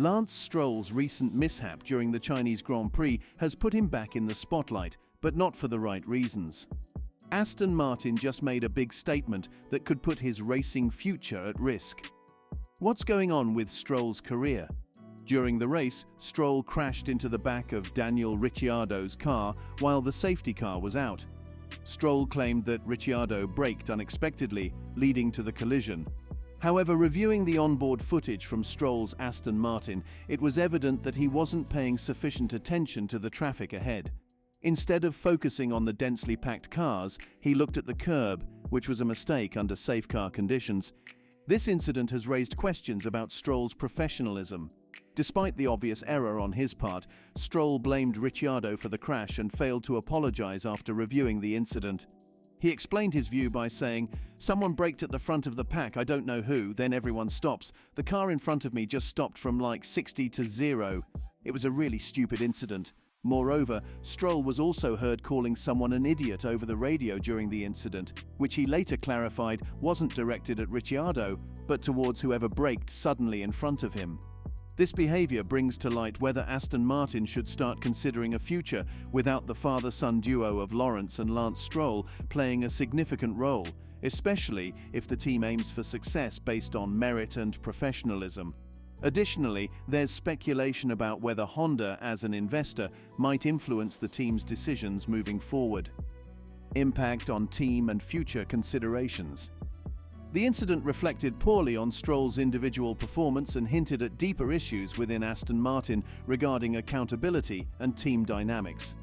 Lance Stroll's recent mishap during the Chinese Grand Prix has put him back in the spotlight, but not for the right reasons. Aston Martin just made a big statement that could put his racing future at risk. What's going on with Stroll's career? During the race, Stroll crashed into the back of Daniel Ricciardo's car while the safety car was out. Stroll claimed that Ricciardo braked unexpectedly, leading to the collision. However, reviewing the onboard footage from Stroll's Aston Martin, it was evident that he wasn't paying sufficient attention to the traffic ahead. Instead of focusing on the densely packed cars, he looked at the curb, which was a mistake under safe car conditions. This incident has raised questions about Stroll's professionalism. Despite the obvious error on his part, Stroll blamed Ricciardo for the crash and failed to apologize after reviewing the incident. He explained his view by saying, "Someone braked at the front of the pack, I don't know who, then everyone stops. The car in front of me just stopped from like 60 to 0. It was a really stupid incident." Moreover, Stroll was also heard calling someone an idiot over the radio during the incident, which he later clarified wasn't directed at Ricciardo, but towards whoever braked suddenly in front of him. This behavior brings to light whether Aston Martin should start considering a future without the father-son duo of Lawrence and Lance Stroll playing a significant role, especially if the team aims for success based on merit and professionalism. Additionally, there's speculation about whether Honda, as an investor, might influence the team's decisions moving forward. Impact on team and future considerations. The incident reflected poorly on Stroll's individual performance and hinted at deeper issues within Aston Martin regarding accountability and team dynamics.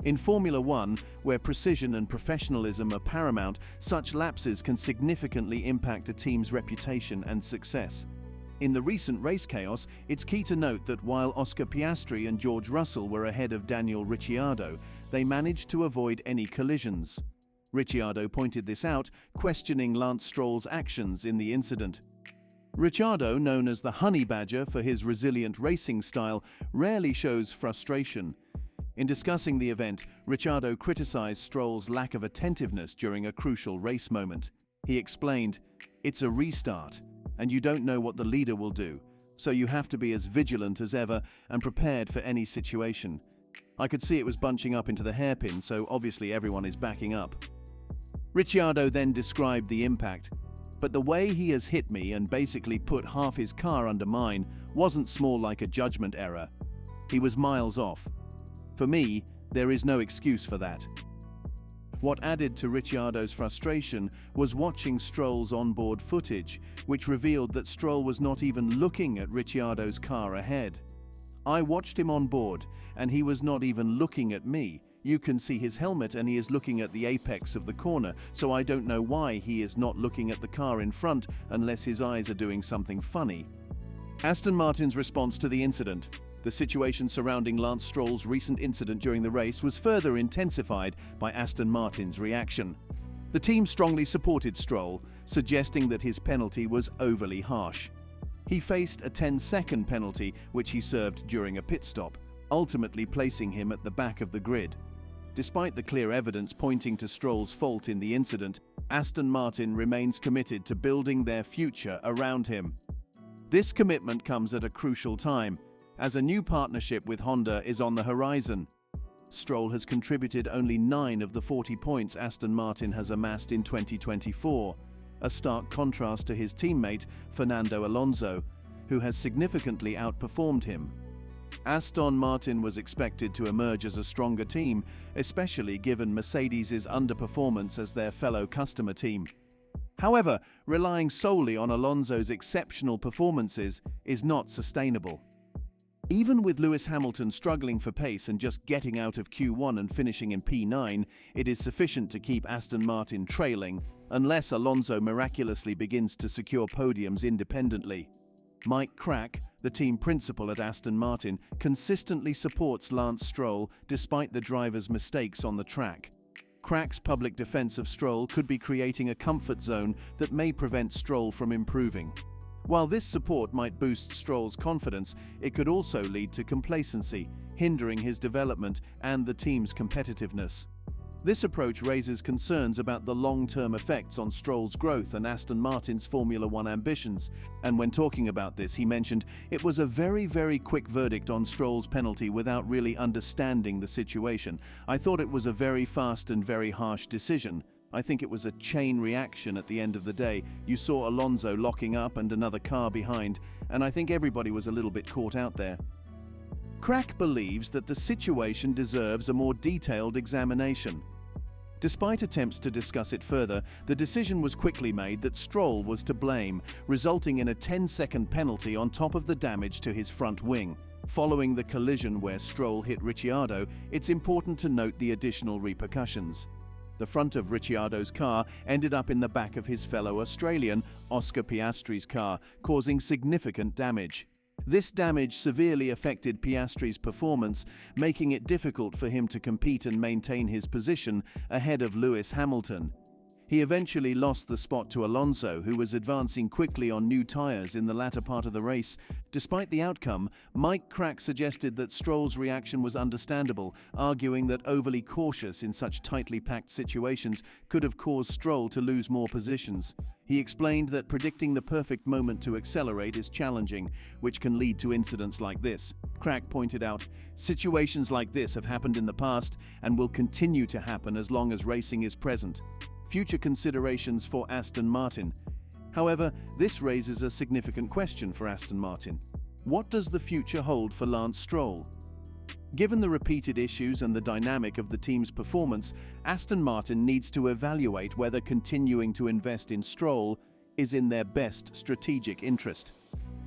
In Formula One, where precision and professionalism are paramount, such lapses can significantly impact a team's reputation and success. In the recent race chaos, it's key to note that while Oscar Piastri and George Russell were ahead of Daniel Ricciardo, they managed to avoid any collisions. Ricciardo pointed this out, questioning Lance Stroll's actions in the incident. Ricciardo, known as the Honey Badger for his resilient racing style, rarely shows frustration. In discussing the event, Ricciardo criticized Stroll's lack of attentiveness during a crucial race moment. He explained, "It's a restart, and you don't know what the leader will do, so you have to be as vigilant as ever and prepared for any situation. I could see it was bunching up into the hairpin, so obviously everyone is backing up." Ricciardo then described the impact, "But the way he has hit me and basically put half his car under mine wasn't small like a judgment error. He was miles off. For me, there is no excuse for that." What added to Ricciardo's frustration was watching Stroll's onboard footage, which revealed that Stroll was not even looking at Ricciardo's car ahead. "I watched him on board, and he was not even looking at me. You can see his helmet and he is looking at the apex of the corner, so I don't know why he is not looking at the car in front unless his eyes are doing something funny." Aston Martin's response to the incident. The situation surrounding Lance Stroll's recent incident during the race was further intensified by Aston Martin's reaction. The team strongly supported Stroll, suggesting that his penalty was overly harsh. He faced a 10-second penalty, which he served during a pit stop, ultimately placing him at the back of the grid. Despite the clear evidence pointing to Stroll's fault in the incident, Aston Martin remains committed to building their future around him. This commitment comes at a crucial time, as a new partnership with Honda is on the horizon. Stroll has contributed only 9 of the 40 points Aston Martin has amassed in 2024, a stark contrast to his teammate Fernando Alonso, who has significantly outperformed him. Aston Martin was expected to emerge as a stronger team, especially given Mercedes' underperformance as their fellow customer team. However, relying solely on Alonso's exceptional performances is not sustainable. Even with Lewis Hamilton struggling for pace and just getting out of Q1 and finishing in P9, it is sufficient to keep Aston Martin trailing, unless Alonso miraculously begins to secure podiums independently. Mike Crack, the team principal at Aston Martin, consistently supports Lance Stroll despite the driver's mistakes on the track. Crack's public defense of Stroll could be creating a comfort zone that may prevent Stroll from improving. While this support might boost Stroll's confidence, it could also lead to complacency, hindering his development and the team's competitiveness. This approach raises concerns about the long-term effects on Stroll's growth and Aston Martin's Formula One ambitions, and when talking about this he mentioned it was a very quick verdict on Stroll's penalty without really understanding the situation. I thought it was a very fast and very harsh decision. I think it was a chain reaction at the end of the day. You saw Alonso locking up and another car behind, and I think everybody was a little bit caught out there. Crack believes that the situation deserves a more detailed examination. Despite attempts to discuss it further, the decision was quickly made that Stroll was to blame, resulting in a 10-second penalty on top of the damage to his front wing. Following the collision where Stroll hit Ricciardo, it's important to note the additional repercussions. The front of Ricciardo's car ended up in the back of his fellow Australian, Oscar Piastri's car, causing significant damage. This damage severely affected Piastri's performance, making it difficult for him to compete and maintain his position ahead of Lewis Hamilton. He eventually lost the spot to Alonso, who was advancing quickly on new tyres in the latter part of the race. Despite the outcome, Mike Crack suggested that Stroll's reaction was understandable, arguing that overly cautious in such tightly packed situations could have caused Stroll to lose more positions. He explained that predicting the perfect moment to accelerate is challenging, which can lead to incidents like this. Crack pointed out, situations like this have happened in the past and will continue to happen as long as racing is present. Future considerations for Aston Martin. However, this raises a significant question for Aston Martin. What does the future hold for Lance Stroll? Given the repeated issues and the dynamic of the team's performance, Aston Martin needs to evaluate whether continuing to invest in Stroll is in their best strategic interest.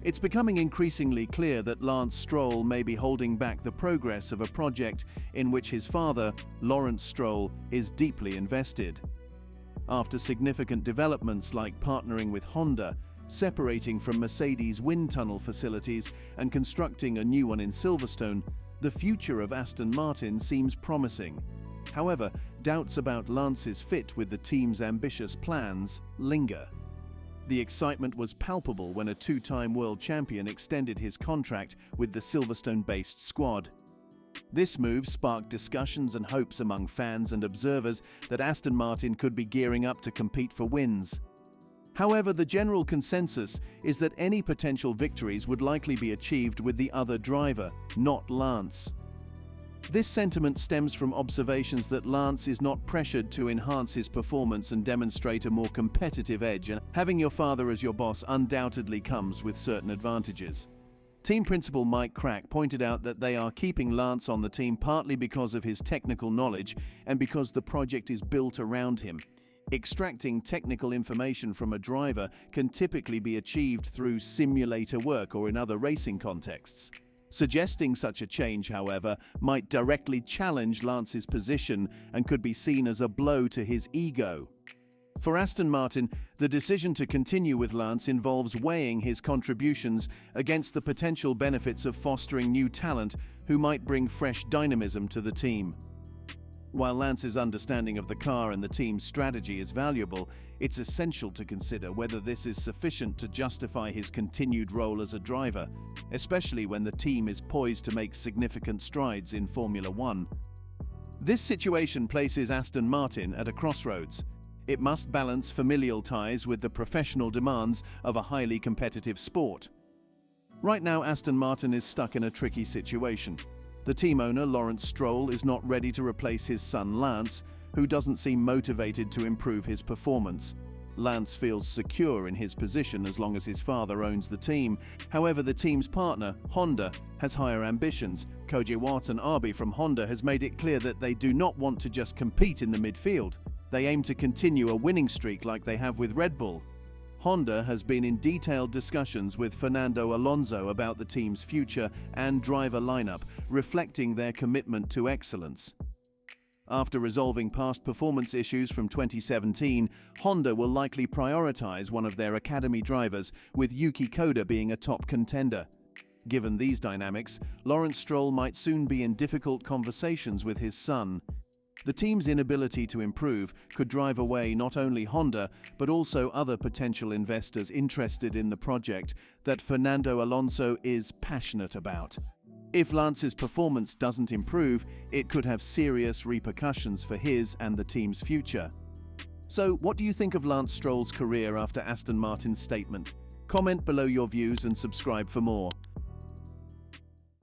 It's becoming increasingly clear that Lance Stroll may be holding back the progress of a project in which his father, Lawrence Stroll, is deeply invested. After significant developments like partnering with Honda, separating from Mercedes' wind tunnel facilities, and constructing a new one in Silverstone, the future of Aston Martin seems promising. However, doubts about Lance's fit with the team's ambitious plans linger. The excitement was palpable when a two-time world champion extended his contract with the Silverstone-based squad. This move sparked discussions and hopes among fans and observers that Aston Martin could be gearing up to compete for wins. However, the general consensus is that any potential victories would likely be achieved with the other driver, not Lance. This sentiment stems from observations that Lance is not pressured to enhance his performance and demonstrate a more competitive edge, and having your father as your boss undoubtedly comes with certain advantages. Team principal Mike Crack pointed out that they are keeping Lance on the team partly because of his technical knowledge and because the project is built around him. Extracting technical information from a driver can typically be achieved through simulator work or in other racing contexts. Suggesting such a change, however, might directly challenge Lance's position and could be seen as a blow to his ego. For Aston Martin, the decision to continue with Lance involves weighing his contributions against the potential benefits of fostering new talent who might bring fresh dynamism to the team. While Lance's understanding of the car and the team's strategy is valuable, it's essential to consider whether this is sufficient to justify his continued role as a driver, especially when the team is poised to make significant strides in Formula One. This situation places Aston Martin at a crossroads. It must balance familial ties with the professional demands of a highly competitive sport. Right now, Aston Martin is stuck in a tricky situation. The team owner, Lawrence Stroll, is not ready to replace his son Lance, who doesn't seem motivated to improve his performance. Lance feels secure in his position as long as his father owns the team. However, the team's partner, Honda, has higher ambitions. Koji Watanabe from Honda has made it clear that they do not want to just compete in the midfield. They aim to continue a winning streak like they have with Red Bull. Honda has been in detailed discussions with Fernando Alonso about the team's future and driver lineup, reflecting their commitment to excellence. After resolving past performance issues from 2017, Honda will likely prioritize one of their academy drivers, with Yuki Koda being a top contender. Given these dynamics, Lawrence Stroll might soon be in difficult conversations with his son. The team's inability to improve could drive away not only Honda, but also other potential investors interested in the project that Fernando Alonso is passionate about. If Lance's performance doesn't improve, it could have serious repercussions for his and the team's future. So, what do you think of Lance Stroll's career after Aston Martin's statement? Comment below your views and subscribe for more.